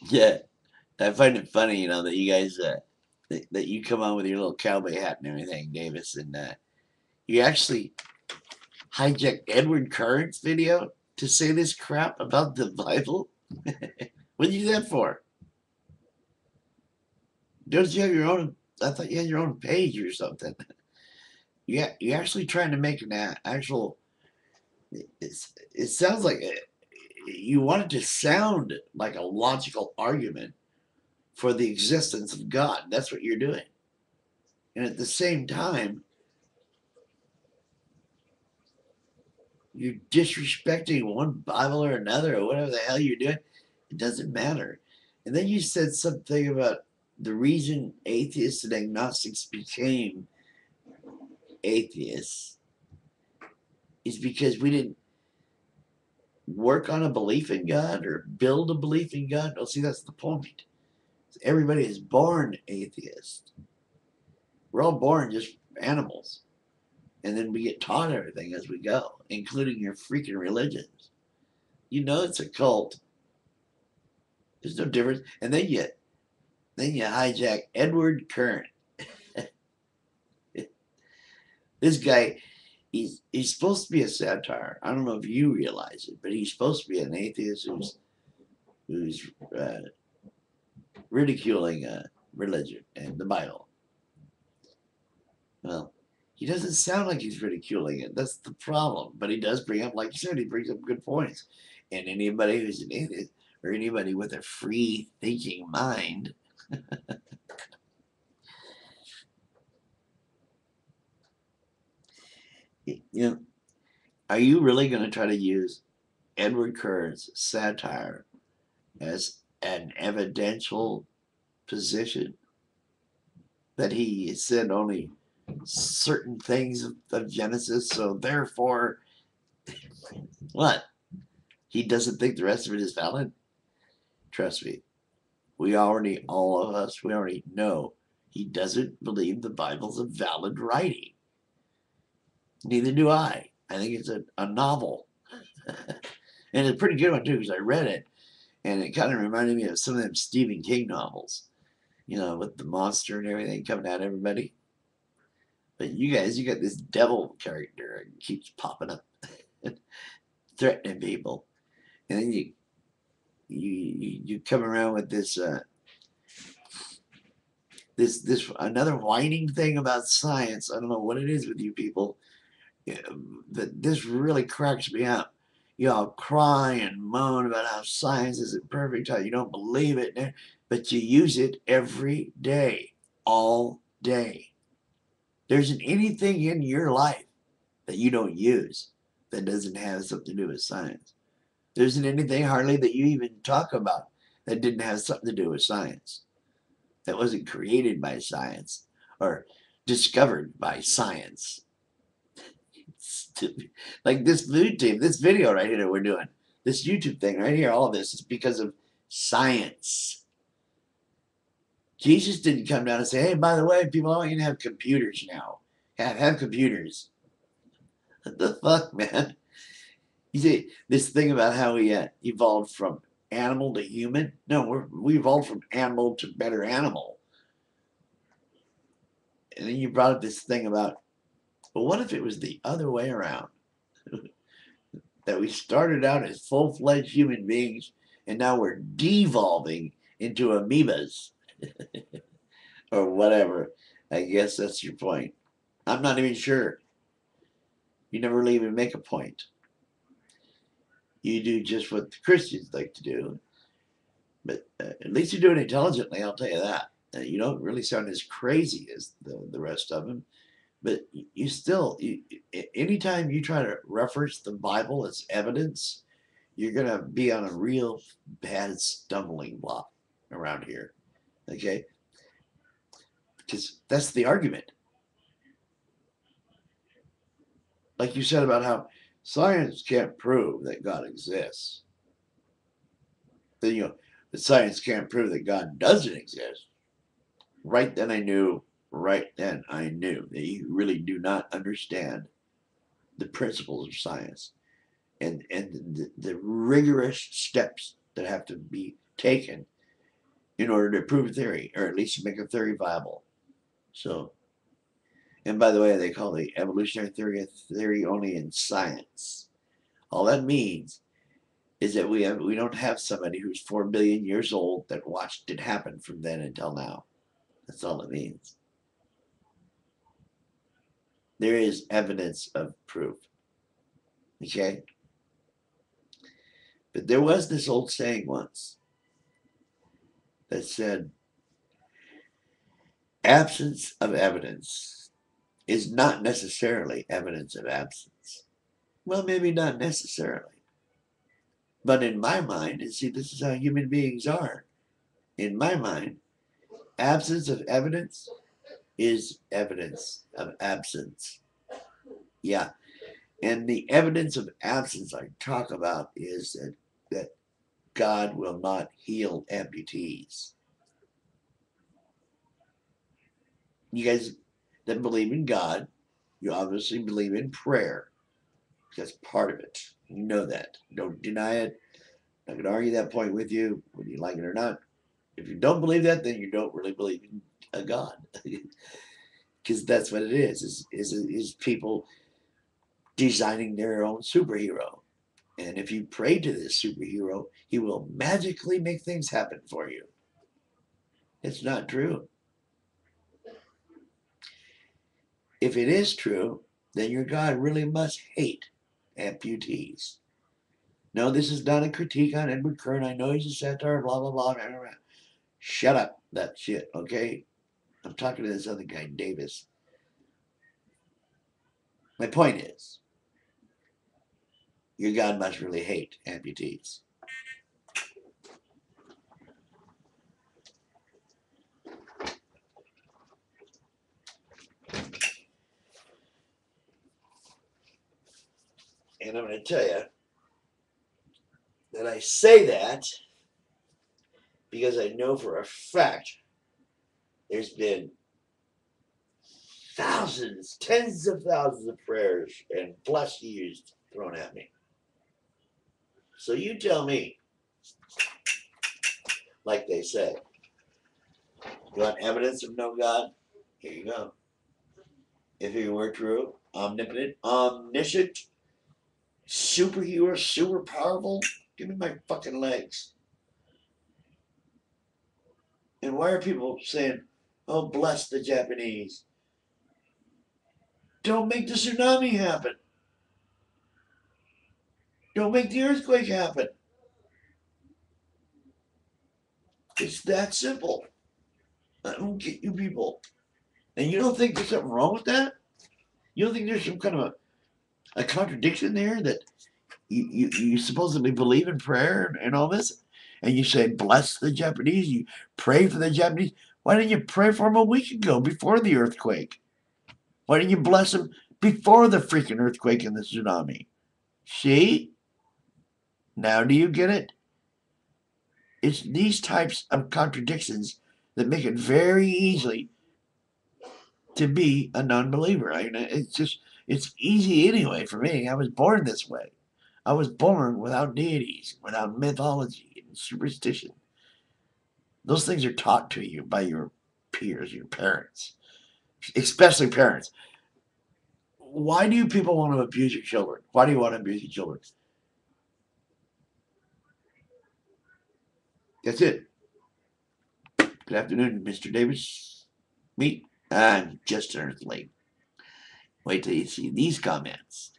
Yeah, I find it funny, that you guys that you come on with your little cowboy hat and everything, Davis, and you actually hijacked Edward Current's video to say this crap about the Bible. What did you do that for? Don't you have your own? I thought you had your own page or something. Yeah, you're actually trying to make an actual. It sounds like you want it to sound like a logical argument for the existence of God. That's what you're doing. And at the same time, you're disrespecting one Bible or another or whatever the hell you're doing. It doesn't matter. And then you said something about the reason atheists and agnostics became atheists is because we didn't work on a belief in God or build a belief in God. Oh, see, that's the point. Everybody is born atheist. We're all born just animals. And then we get taught everything as we go, including your freaking religions. You know it's a cult. There's no difference. And then you hijack Edward Current. This guy, he's supposed to be a satire. I don't know if you realize it, but he's supposed to be an atheist who's ridiculing religion and the Bible. Well, he doesn't sound like he's ridiculing it. That's the problem. But he does bring up, like you said, he brings up good points. And anybody who's an atheist or anybody with a free thinking mind, you know, are you really going to try to use Edward Current's satire as an evidential position that he said only certain things of Genesis, so therefore, what? He doesn't think the rest of it is valid? Trust me, all of us, we already know he doesn't believe the Bible's a valid writing. Neither do I. I think it's a novel. And it's a pretty good one, too, because I read it, and it kind of reminded me of some of them Stephen King novels, with the monster and everything coming at everybody. But you guys, you got this devil character and keeps popping up, threatening people, and then you come around with this another whining thing about science. I don't know what it is with you people. Yeah, that this really cracks me up. You all cry and moan about how science isn't perfect, how you don't believe it, but you use it every day, all day. There isn't anything in your life that you don't use that doesn't have something to do with science. There isn't anything hardly that you even talk about that didn't have something to do with science, that wasn't created by science or discovered by science. Like this YouTube, this video right here that we're doing, this YouTube thing right here, all of this is because of science. Jesus didn't come down and say, "Hey, by the way, people, I want you to have computers now. Have computers." What the fuck, man? You see this thing about how we evolved from animal to human? No, we evolved from animal to better animal. And then you brought up this thing about, well, what if it was the other way around? That we started out as full-fledged human beings and now we're devolving into amoebas or whatever. I guess that's your point. I'm not even sure. You never really even make a point. You do just what the Christians like to do, but at least you do it intelligently. I'll tell you that. You don't really sound as crazy as the rest of them, but anytime you try to reference the Bible as evidence, you're going to be on a real bad stumbling block around here. Okay? Because that's the argument. Like you said about how science can't prove that God exists. Then, the science can't prove that God doesn't exist. Right then I knew that you really do not understand the principles of science and the rigorous steps that have to be taken in order to prove a theory, or at least make a theory viable. So, and by the way, they call the evolutionary theory a theory only in science. All that means is that we don't have somebody who's 4 billion years old that watched it happen from then until now. That's all it means. There is evidence of proof. Okay? But there was this old saying once that said, absence of evidence is not necessarily evidence of absence. Well, maybe not necessarily. But in my mind, and see, this is how human beings are. In my mind, absence of evidence is evidence of absence. Yeah. And the evidence of absence I talk about is that God will not heal amputees. You guys that believe in God, you obviously believe in prayer. That's part of it. You know that. Don't deny it. I can argue that point with you, whether you like it or not. If you don't believe that, then you don't really believe in a God. Because that's what it is people designing their own superhero. And if you pray to this superhero, he will magically make things happen for you. It's not true. If it is true, then your God really must hate amputees. No, this is not a critique on Edward Kern. I know he's a satire, blah, blah, blah, blah, blah. Shut up, that shit, okay? I'm talking to this other guy, Davis. My point is, your God must really hate amputees. And I'm going to tell you that I say that because I know for a fact there's been thousands, tens of thousands of prayers and blessed yous thrown at me. So you tell me, like they say, you want evidence of no God? Here you go. If he were true, omnipotent, omniscient, superhero, super powerful, give me my fucking legs. And why are people saying, oh, bless the Japanese? Don't make the tsunami happen. Don't make the earthquake happen. It's that simple. I don't get you people. And you don't think there's something wrong with that? You don't think there's some kind of a contradiction there that you supposedly believe in prayer and all this? And you say, bless the Japanese, you pray for the Japanese. Why didn't you pray for them a week ago before the earthquake? Why didn't you bless them before the freaking earthquake and the tsunami? See? Now do you get it? It's these types of contradictions that make it very easy to be a non-believer. I mean, it's easy anyway for me. I was born this way. I was born without deities, without mythology and superstition. Those things are taught to you by your peers, your parents, especially parents. Why do you people want to abuse your children? Why do you want to abuse your children? That's it. Good afternoon, Mr. Davis. Me, I'm JstNEarthling. Wait till you see these comments.